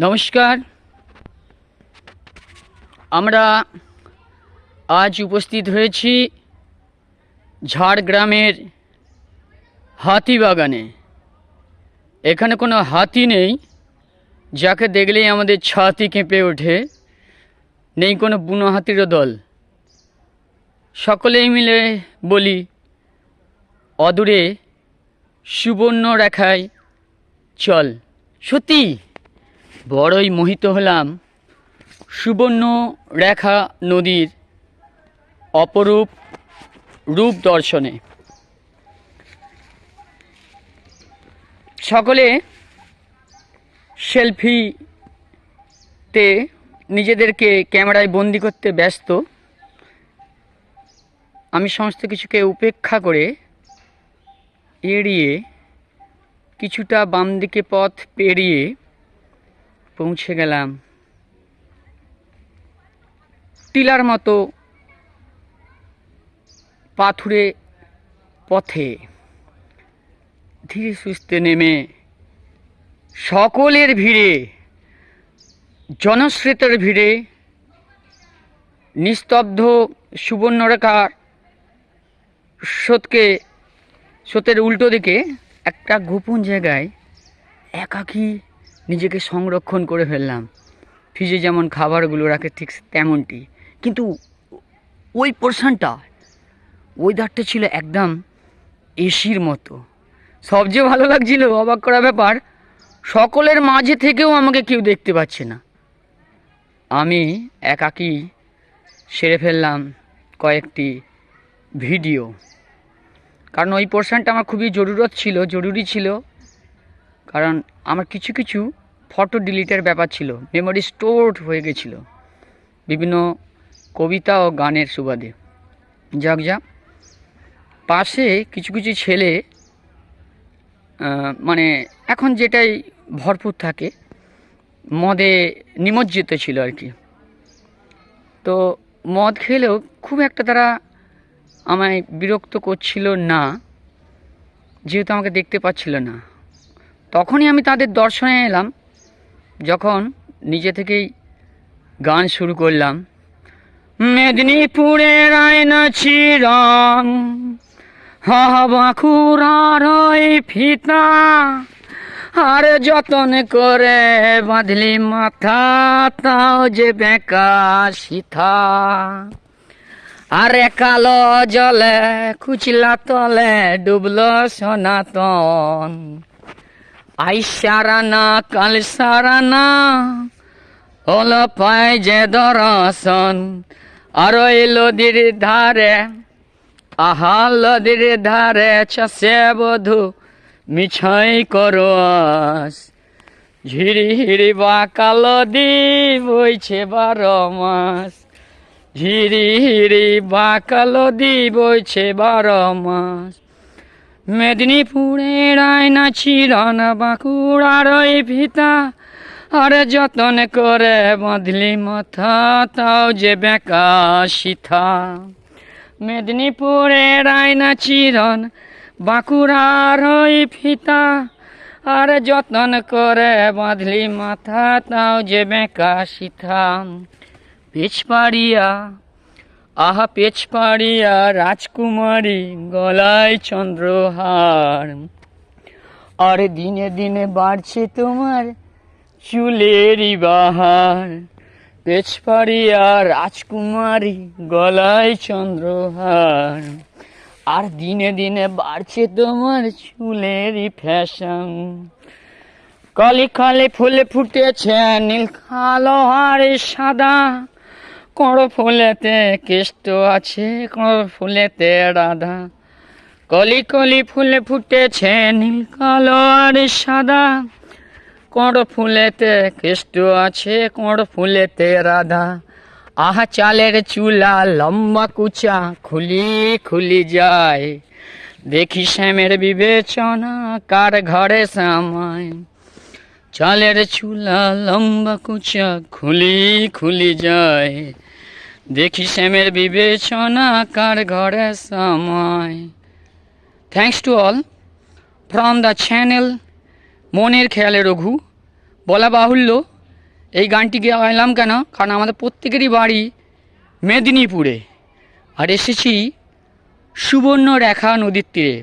নমস্কার। আমরা আজ উপস্থিত হয়েছি ঝাড়গ্রামের হাতিবাগানে। এখানে কোনো হাতি নেই যাকে দেখলেই আমাদের ছাতি কেঁপে ওঠে, নেই কোনো বুনো হাতিরও দল। সকলেই মিলে বলি, অদূরে সুবর্ণরেখায় চল। সত্যি বড়ই মোহিত হলাম সুবর্ণরেখা নদীর অপরূপ রূপ দর্শনে। সকলে সেলফিতে নিজেদেরকে ক্যামেরায় বন্দি করতে ব্যস্ত। আমি সমস্ত কিছুকে উপেক্ষা করে এড়িয়ে কিছুটা বাম দিকে পথ পেরিয়ে পৌঁছে গেলাম টিলার মতো পাথুরে পথে। ধীরে সুস্থে নেমে সকলের ভিড়ে, জনস্রোতের ভিড়ে, নিস্তব্ধ সুবর্ণরেখার স্রোতের উল্টো দিকে একটা গোপন জায়গায় একাকী নিজেকে সংরক্ষণ করে ফেললাম। ফ্রিজে যেমন খাবারগুলো রাখে ঠিক তেমনটি, কিন্তু ওই পোর্শনটা, ওয়েদারটা ছিল একদম এসির মতো। সবচেয়ে ভালো লাগছিল, অবাক করা ব্যাপার, সকলের মাঝে থেকেও আমাকে কেউ দেখতে পাচ্ছে না। আমি একাকী সেরে ফেললাম কয়েকটি ভিডিও, কারণ ওই পোর্শনটা আমার খুবই জরুরি ছিল। কারণ আমার কিছু কিছু ফটো ডিলিটের ব্যাপার ছিল, মেমোরি স্টোরড হয়ে গেছিল বিভিন্ন কবিতা ও গানের সুবাদে। যা পাশে কিছু কিছু ছেলে, মানে এখন যেটাই ভরপুর থাকে, মদে নিমজ্জিত ছিল আর কি। তো মদ খেলেও খুব একটা তারা আমায় বিরক্ত করছিল না, যেহেতু আমাকে দেখতে পাচ্ছিল না। তখনই আমি তাদের দর্শনে এলাম, যখন নিজে থেকেই গান শুরু করলাম। মেদিনীপুরের আয়না চিরং বাঁকুড়ার ওই ফিতা, আর যতন করে বাঁধলি মাথা, তাও যে বেকা সিথা। আরে কালো জলে কুচলা তলে ডুবলো সনাতন, আই সারানা কাল সারানা হলো পায় যে দর্শন। আর ওই নদীর ধারে, আহা নদীর ধারে চাষে বধু মিছাই করো আস, ঝিরি হিরি বা কালো দি বইছে 12 মাস, ঝিরি হিরি বা কালো দি বইছে 12 মাস। মেদিনীপুরের আয়না চিরন বাঁকুড়ার ওই ফিতা, আরে যতন করে বাঁধলি মাথা, তাও যে বেকা সিথা। মেদিনীপুরের আয়না চিরন বাঁকুড়ার ওই ফিতা, আরে যতন করে বাঁধলি মাথা, তাও যে বেকা সিথা। পেছপাড়িয়া, আহা পেছপাড়িয়া রাজকুমারী গলায় চন্দ্রহার, আর দিনে দিনে বাড়ছে তোমার চুলেরই বাহার। পেছপাড়িয়া রাজকুমারী গলায় চন্দ্রহার, আর দিনে দিনে বাড়ছে তোমার চুলেরই ফ্যাশন। কলি কলি ফুলে ফুটেছে নীল কালো আর সাদা, কোঁড় ফুলেতে কেষ্ট আছে, কোঁড় ফুলেতে রাধা। কলি কলি ফুলে ফুটেছে নীল কালো আর সাদা, কোঁড় ফুলেতে কেষ্ট আছে, কোঁড় ফুলেতে রাধা। আহা চালের চুলা লম্বা কুচা খুলি খুলি যায়, দেখি শ্যামের বিবেচনা কার ঘরে সামায়। চালের চুলা লম্বা কুচা খুলি খুলি যায়, দেখি শ্যামের বিবেচনা কার ঘরে সামায়। Thanks to all from the channel মনের খেয়ালে রঘু। বলা বাহুল্য এই গানটি গাইলাম কেন, কারণ আমাদের প্রত্যেকেরই বাড়ি মেদিনীপুরে, আর এসেছি সুবর্ণরেখা নদীর তীরে।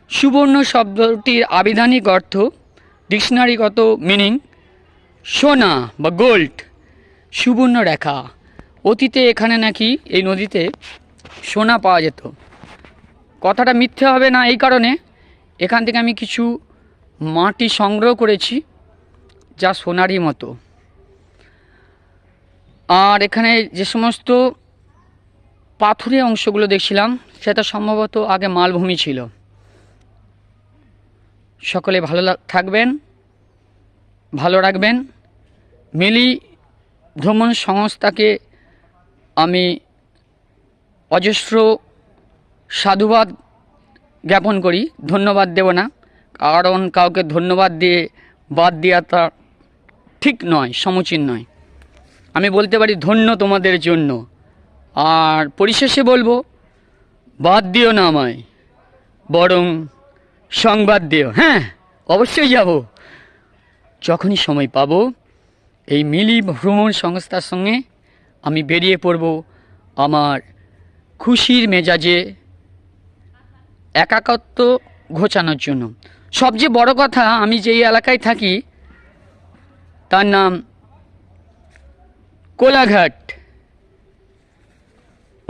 সুবর্ণ শব্দটির আবিধানিক অর্থ, ডিকশনারিগত মিনিং সোনা বা গোল্ড। সুবর্ণরেখা, অতীতে এখানে নাকি এই নদীতে সোনা পাওয়া যেত। কথাটা মিথ্যে হবে না এই কারণে, এখান থেকে আমি কিছু মাটি সংগ্রহ করেছি যা সোনারই মতো। আর এখানে যে সমস্ত পাথুরে অংশগুলো দেখছিলাম সেটা সম্ভবত আগে মালভূমি ছিল। সকলে ভালো থাকবেন, ভালো রাখবেন। মিলি ভ্রমণ সংস্থাকে আমি অজস্র সাধুবাদ জ্ঞাপন করি, ধন্যবাদ দেব না, কারণ কাউকে ধন্যবাদ দিয়ে বাদ দেওয়াটা ঠিক নয়, সমুচীন নয়। আমি বলতে পারি ধন্য তোমাদের জন্য। আর পরিশেষে বলবো, বাদ দিও না আমায়, বরং সংবাদ দিও। হ্যাঁ, অবশ্যই যাব, যখনই সময় পাবো। এই মিলি ভ্রমণ সংস্থার সঙ্গে আমি বেরিয়ে পড়ব আমার খুশির মেজাজে একাকত্ব ঘোচানোর জন্য। সবচেয়ে বড় কথা, আমি যেই এলাকায় থাকি তার নাম কোলাঘাট।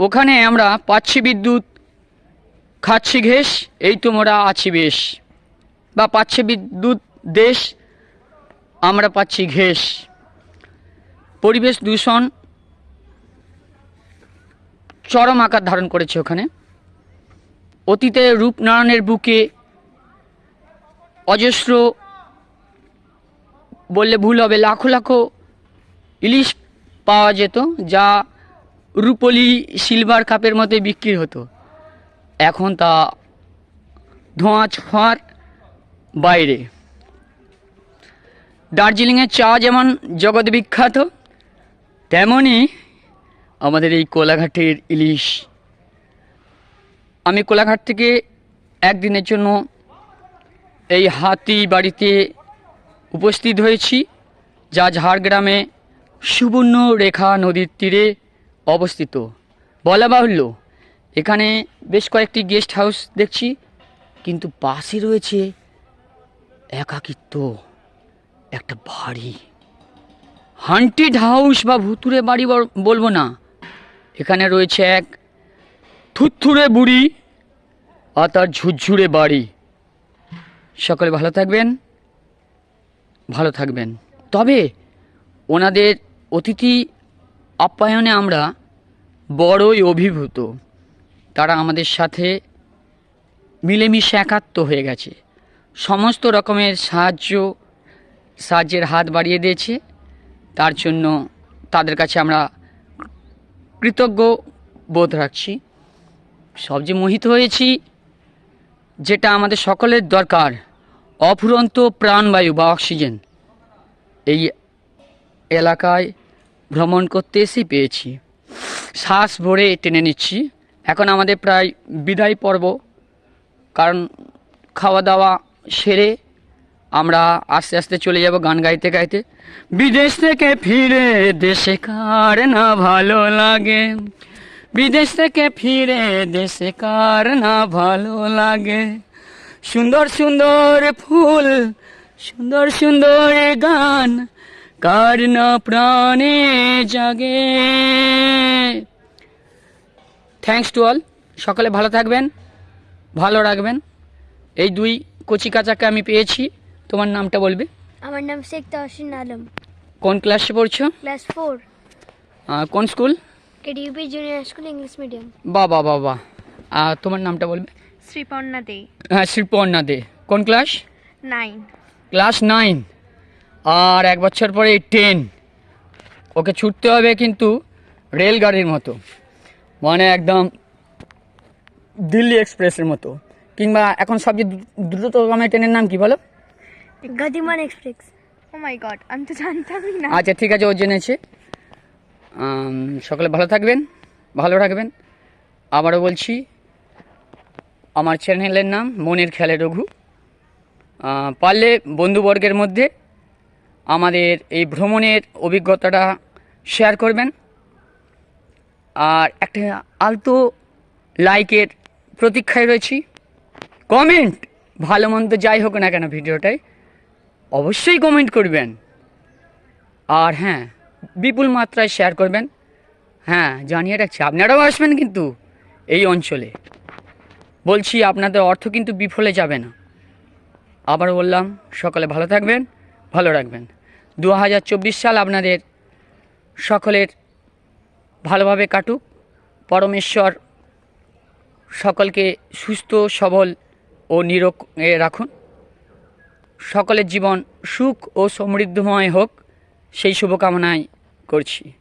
ওখানে আমরা পাচ্ছি বিদ্যুৎ, খাচ্ছি ঘেঁস, এই তোমরা আছি বেশ, বা পাচ্ছে বিদ্যুৎ দেশ, আমরা পাচ্ছি ঘেঁস। পরিবেশ দূষণ চরম আকার ধারণ করেছে ওখানে। অতীতে রূপনারায়ণের বুকে অজস্র, বললে ভুল হবে, লাখো লাখো ইলিশ পাওয়া যেত, যা রূপলি সিলভার কাপের মধ্যে বিক্রি হতো। এখন তা ধোঁয়া ছোঁয়ার বাইরে। দার্জিলিংয়ের চা যেমন জগৎ বিখ্যাত, তেমনই আমাদের এই কোলাঘাটের ইলিশ। আমি কোলাঘাট থেকে একদিনের জন্য এই হাতি বাড়িতে উপস্থিত হয়েছি, যা ঝাড়গ্রামে সুবর্ণরেখা নদীর তীরে অবস্থিত। বলা বাহুল্য, এখানে বেশ কয়েকটি গেস্ট হাউস দেখছি, কিন্তু পাশে রয়েছে একাকিত্ব একটা বাড়ি। হান্টেড হাউস বা ভুতুরে বাড়ি বলবো না, এখানে রয়েছে এক থুরথুরে বুড়ি আর তার ঝুরঝুরে বাড়ি। সকলে ভালো থাকবেন, ভালো থাকবেন। তবে ওনাদের অতিথি আপ্যায়নে আমরা বড়ই অভিভূত। তারা আমাদের সাথে মিলেমিশে একাত্ম হয়ে গেছে, সমস্ত রকমের সাহায্যের হাত বাড়িয়ে দিয়েছে। তার জন্য তাদের কাছে আমরা কৃতজ্ঞ বোধ রাখছি। সবচেয়ে মোহিত হয়েছি, যেটা আমাদের সকলের দরকার, অফুরন্ত প্রাণবায়ু বা অক্সিজেন এই এলাকায় ভ্রমণ করতে এসেই পেয়েছি। শ্বাস ভরে টেনে নিচ্ছি। এখন আমাদের প্রায় বিদায় পর্ব, কারণ খাওয়া দাওয়া সেরে আমরা আস্তে আস্তে চলে যাব গান গাইতে গাইতে। বিদেশ থেকে ফিরে দেশে কার না ভালো লাগে, বিদেশ থেকে ফিরে দেশে কার না ভালো লাগে, সুন্দর সুন্দর ফুল, সুন্দর সুন্দর গান, কার না প্রাণে জাগে। Thanks to all. সকলে ভালো থাকবেন, ভালো রাখবেন। এই দুই কচি কাচাকে আমি পেয়েছি। তোমার নামটা বলবে? আমার নাম শেখ তাহসিন আলম। কোন ক্লাসে পড়ছো? ক্লাস 4, কোন school? KDUP junior school, English medium. বাহ। আর তোমার নামটা বলবে? শ্রীপর্ণা দে। হ্যাঁ, শ্রীপর্ণা দে। কোন ক্লাস? 9। ক্লাস 9। আর এক বছর পরে 10। ওকে ছুটতে হবে কিন্তু রেলগাড়ির মতো, মানে একদম দিল্লি এক্সপ্রেসের মতো। কিংবা এখন সবচেয়ে দ্রুতগামী ট্রেনের নাম কি বলো? গতিমান এক্সপ্রেস। ও মাই গড, আমি তো জানতামই না। আচ্ছা ঠিক আছে, ও জেনেছে। সকলে ভালো থাকবেন, ভালো রাখবেন। আবারও বলছি, আমার চ্যানেলের নাম মনের খেয়ালে রঘু। পারলে বন্ধুবর্গের মধ্যে আমাদের এই ভ্রমণের অভিজ্ঞতাটা শেয়ার করবেন। আর একটা আলতো লাইকের প্রতীক্ষায় রয়েছি। কমেন্ট ভালো মন্দ যাই হোক না কেন ভিডিওটায় অবশ্যই কমেন্ট করবেন। আর হ্যাঁ, বিপুল মাত্রায় শেয়ার করবেন। হ্যাঁ, জানিয়ে রাখছি আপনারাও আসবেন কিন্তু এই অঞ্চলে। বলছি আপনাদের অর্থ কিন্তু বিফলে যাবে না। আবার বললাম, সকলে ভালো থাকবেন, ভালো রাখবেন। 2024 সাল আপনাদের সকলের ভালোভাবে কাটুক। পরমেশ্বর সকলকে সুস্থ সবল ও নিরোগ রাখুন। সকলের জীবন সুখ ও সমৃদ্ধময় হোক, সেই শুভকামনাই করছি।